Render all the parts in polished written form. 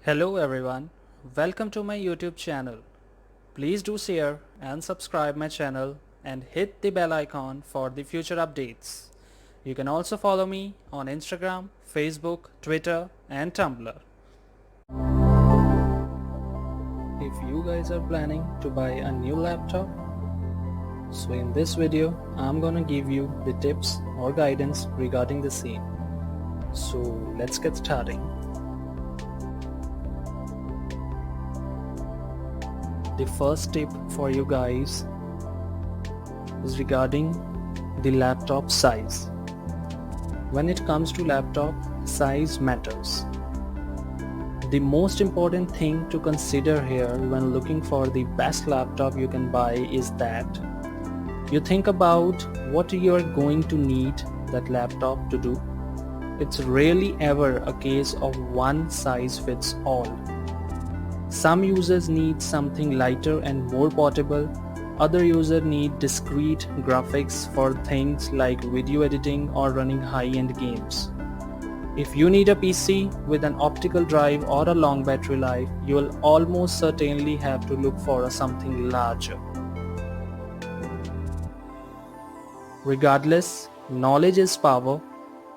Hello everyone, welcome to my YouTube channel. Please do share and subscribe my channel and hit the bell icon for the future updates. You can also follow me on Instagram, Facebook, Twitter and Tumblr. If you guys are planning to buy a new laptop, so in this video I'm gonna give you the tips or guidance regarding the same. So let's get started. The first tip for you guys is regarding the laptop size. When it comes to laptop, size matters. The most important thing to consider here when looking for the best laptop you can buy is that you think about what you are going to need that laptop to do. It's rarely ever a case of one size fits all. Some users need something lighter and more portable. Other users need discrete graphics for things like video editing or running high-end games. If you need a PC with an optical drive or a long battery life, you will almost certainly have to look for something larger. Regardless, knowledge is power,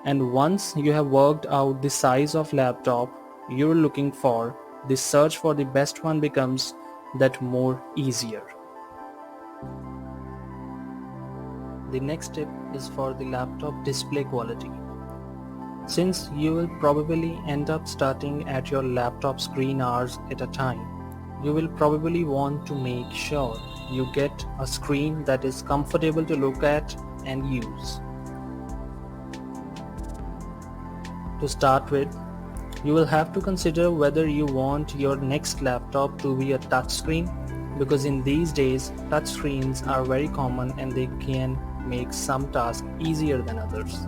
and once you have worked out the size of laptop you're looking for, the search for the best one becomes that more easier. The next tip is for the laptop display quality. Since you will probably end up starting at your laptop screen hours at a time, you will probably want to make sure you get a screen that is comfortable to look at and use. To start with, you will have to consider whether you want your next laptop to be a touchscreen, because in these days touchscreens are very common and they can make some tasks easier than others.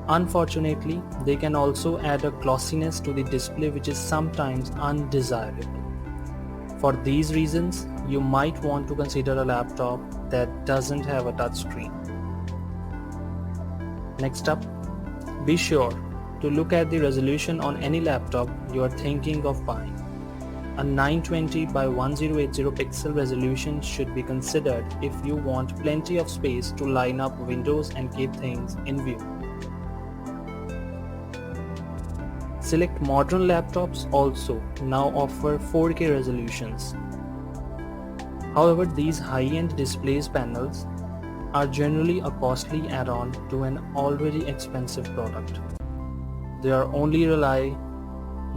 Unfortunately, they can also add a glossiness to the display which is sometimes undesirable. For these reasons, you might want to consider a laptop that doesn't have a touchscreen. Next up, be sure to look at the resolution on any laptop you are thinking of buying. A 920 by 1080 pixel resolution should be considered if you want plenty of space to line up windows and keep things in view. Select modern laptops also now offer 4K resolutions. However, these high-end displays panels are generally a costly add-on to an already expensive product. They are only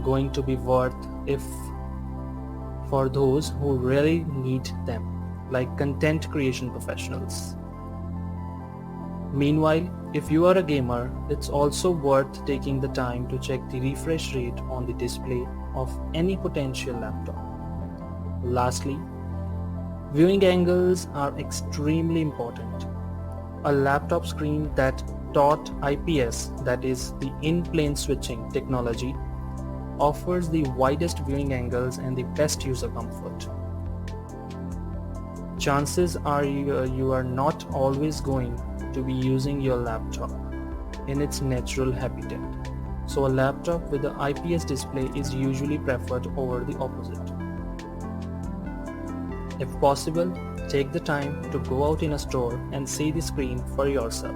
going to be worth if for those who really need them, like content creation professionals. Meanwhile, if you are a gamer, it's also worth taking the time to check the refresh rate on the display of any potential laptop. Lastly, viewing angles are extremely important. A laptop screen that taught IPS, that is the in-plane switching technology, offers the widest viewing angles and the best user comfort. Chances are you are not always going to be using your laptop in its natural habitat, so a laptop with an IPS display is usually preferred over the opposite. If possible, take the time to go out in a store and see the screen for yourself.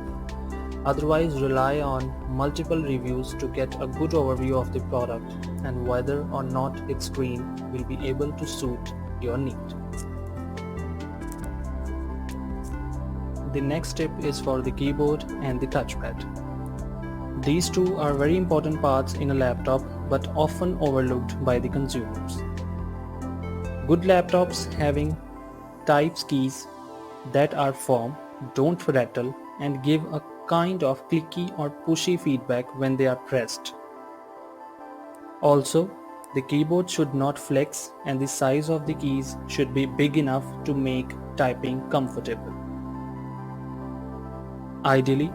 Otherwise, rely on multiple reviews to get a good overview of the product and whether or not its screen will be able to suit your need. The next tip is for the keyboard and the touchpad. These two are very important parts in a laptop but often overlooked by the consumers. Good laptops having types keys that are firm, don't rattle, and give a kind of clicky or pushy feedback when they are pressed. Also, the keyboard should not flex and the size of the keys should be big enough to make typing comfortable. Ideally,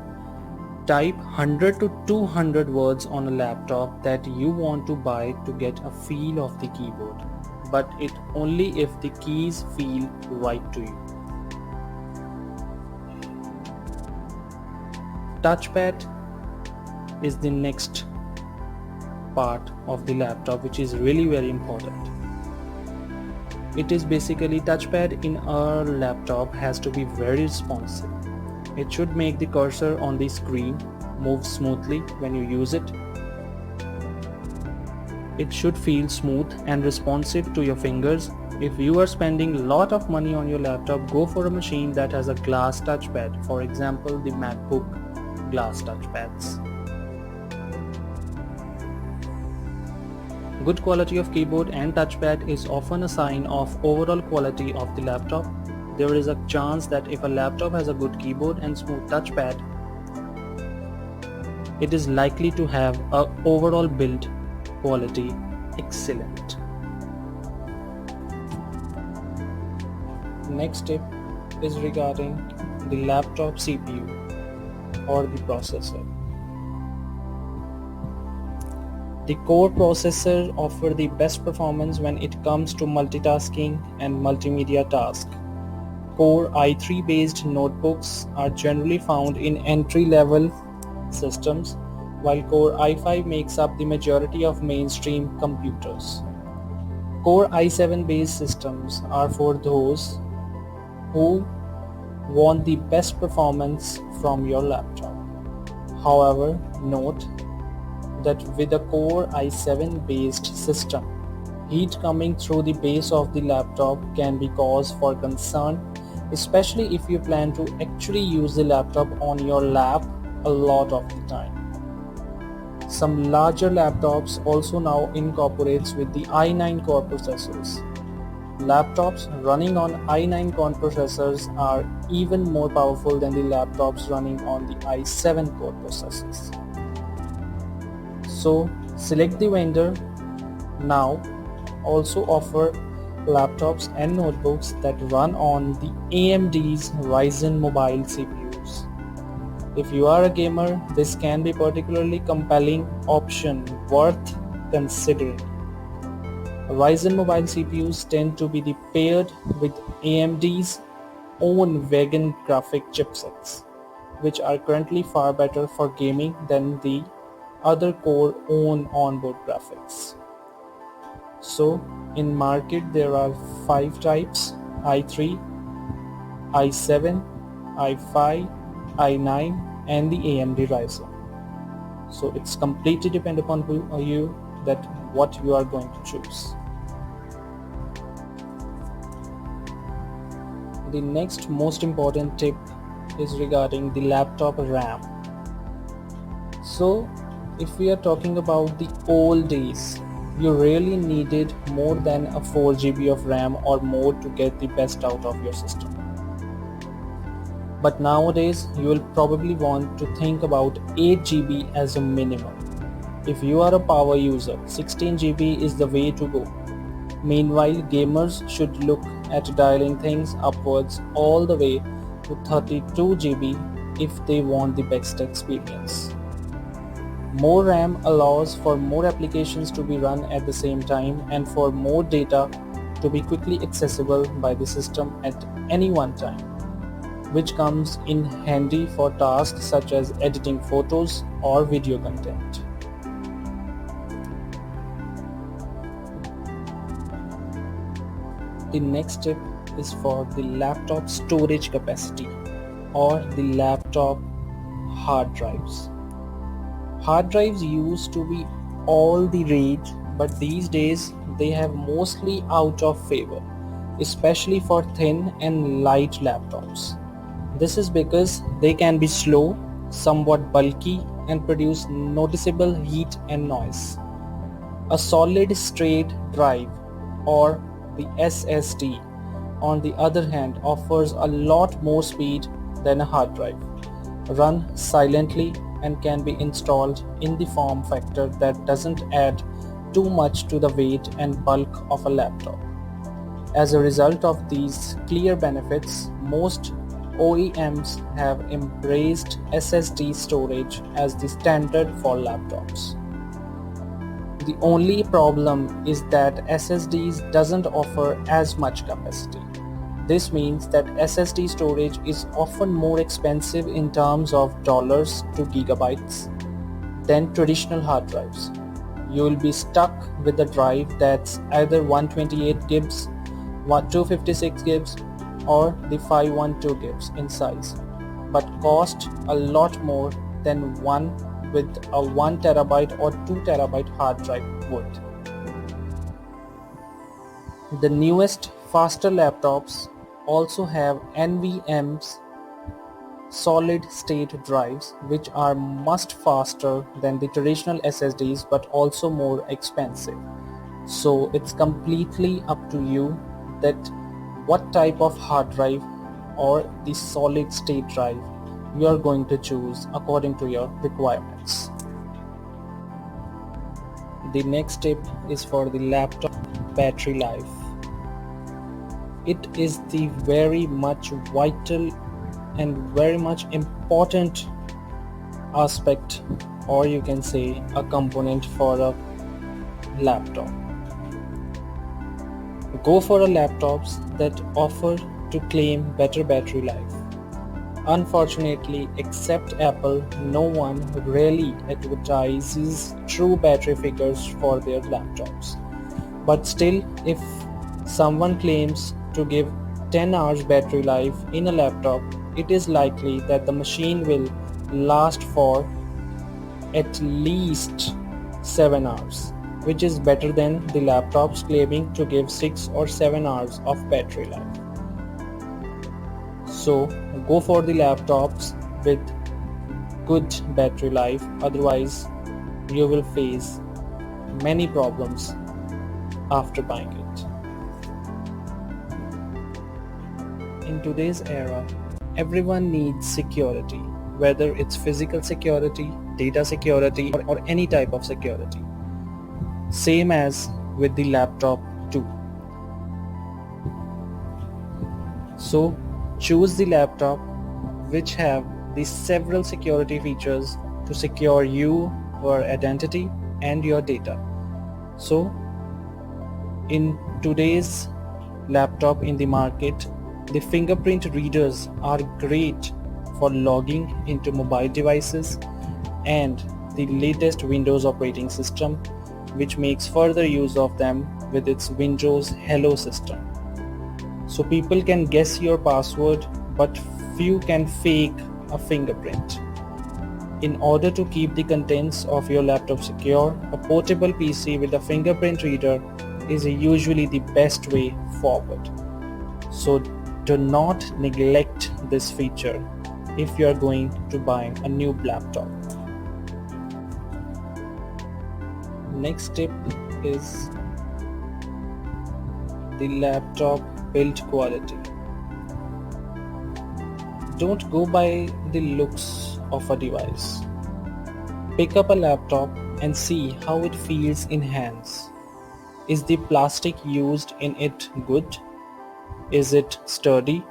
type 100 to 200 words on a laptop that you want to buy to get a feel of the keyboard, but it only if the keys feel right to you. Touchpad is the next part of the laptop which is really very important. It is basically touchpad in a laptop has to be very responsive. It should make the cursor on the screen move smoothly when you use it. It should feel smooth and responsive to your fingers. If you are spending a lot of money on your laptop, go for a machine that has a glass touchpad. For example, the MacBook glass touchpads. Good quality of keyboard and touchpad is often a sign of overall quality of the laptop. There is a chance that if a laptop has a good keyboard and smooth touchpad, it is likely to have a overall build quality excellent. Next tip is regarding the laptop CPU or the processor. The core processor offers the best performance when it comes to multitasking and multimedia tasks. Core i3 based notebooks are generally found in entry-level systems, while Core i5 makes up the majority of mainstream computers. Core i7 based systems are for those who want the best performance from your laptop. However, note that with a Core i7 based system, heat coming through the base of the laptop can be cause for concern, especially if you plan to actually use the laptop on your lap a lot of the time. Some larger laptops also now incorporates with the i9 core processors. Laptops running on i9 core processors are even more powerful than the laptops running on the i7 core processors. So select the vendor now also offer laptops and notebooks that run on the AMD's Ryzen mobile CPUs. If you are a gamer, this can be particularly compelling option worth considering. Ryzen mobile CPUs tend to be paired with AMD's own wagon graphic chipsets, which are currently far better for gaming than the other core own onboard graphics. So in market there are 5 types: i3, i7, i5, i9 and the AMD Ryzen. So it's completely depend upon you that what you are going to choose. The next most important tip is regarding the laptop RAM. So if we are talking about the old days, you really needed more than a 4 GB of RAM or more to get the best out of your system. But nowadays you will probably want to think about 8 GB as a minimum. If you are a power user, 16 GB is the way to go. Meanwhile, gamers should look at dialing things upwards all the way to 32 GB if they want the best experience. More RAM allows for more applications to be run at the same time and for more data to be quickly accessible by the system at any one time, which comes in handy for tasks such as editing photos or video content. The next tip is for the laptop storage capacity or the laptop hard drives. Hard drives used to be all the rage, but these days they have mostly out of favor, especially for thin and light laptops. This is because they can be slow, somewhat bulky, and produce noticeable heat and noise. A solid state drive or the SSD, on the other hand, offers a lot more speed than a hard drive, run silently, and can be installed in the form factor that doesn't add too much to the weight and bulk of a laptop. As a result of these clear benefits, most OEMs have embraced SSD storage as the standard for laptops. The only problem is that SSDs doesn't offer as much capacity. This means that SSD storage is often more expensive in terms of dollars to gigabytes than traditional hard drives. you will be stuck with a drive that's either 128 gigs, 256 gigs, or the 512 gigs in size, but cost a lot more than one with a 1 terabyte or 2 terabyte hard drive would. The newest, faster laptops also have NVMe's solid-state drives, which are much faster than the traditional SSDs but also more expensive. So it's completely up to you that what type of hard drive or the solid-state drive you are going to choose according to your requirements. The next tip is for the laptop battery life. It is the very much vital and very much important aspect, or you can say a component for a laptop. Go for a laptops that offer to claim better battery life. Unfortunately, except Apple, no one really advertises true battery figures for their laptops. But still, if someone claims to give 10 hours battery life in a laptop, it is likely that the machine will last for at least 7 hours, which is better than the laptops claiming to give 6 or 7 hours of battery life. So go for the laptops with good battery life, otherwise you will face many problems after buying it. In today's era, everyone needs security, whether it's physical security, data security, or any type of security. Same as with the laptop too. So choose the laptop which have the several security features to secure you, your identity, and your data. So in today's laptop in the market, the fingerprint readers are great for logging into mobile devices and the latest Windows operating system, which makes further use of them with its Windows Hello system. So people can guess your password, but few can fake a fingerprint. In order to keep the contents of your laptop secure, a portable PC with a fingerprint reader is usually the best way forward. So do not neglect this feature if you are going to buy a new laptop. Next tip is the laptop build quality. Don't go by the looks of a device. Pick up a laptop and see how it feels in hands. Is the plastic used in it good? Is it sturdy?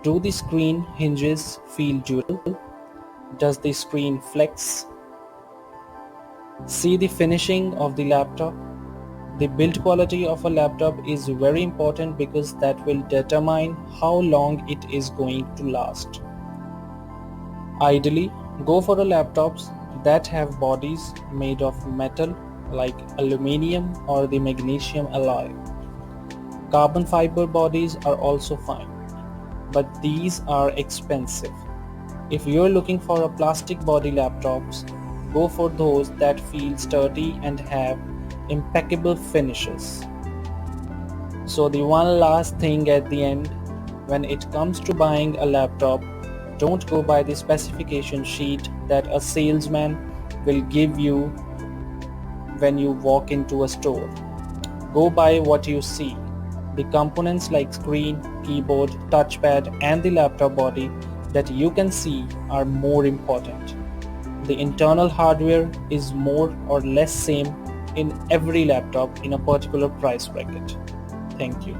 Do the screen hinges feel durable? Does the screen flex? See the finishing of the laptop. The build quality of a laptop is very important because that will determine how long it is going to last. Ideally, go for the laptops that have bodies made of metal like aluminium or the magnesium alloy. Carbon fiber bodies are also fine, but these are expensive. If you're looking for a plastic body laptops, go for those that feel sturdy and have impeccable finishes. So the one last thing at the end, when it comes to buying a laptop, don't go by the specification sheet that a salesman will give you when you walk into a store. Go by what you see. The components like screen, keyboard, touchpad, and the laptop body that you can see are more important. The internal hardware is more or less same in every laptop in a particular price bracket. Thank you.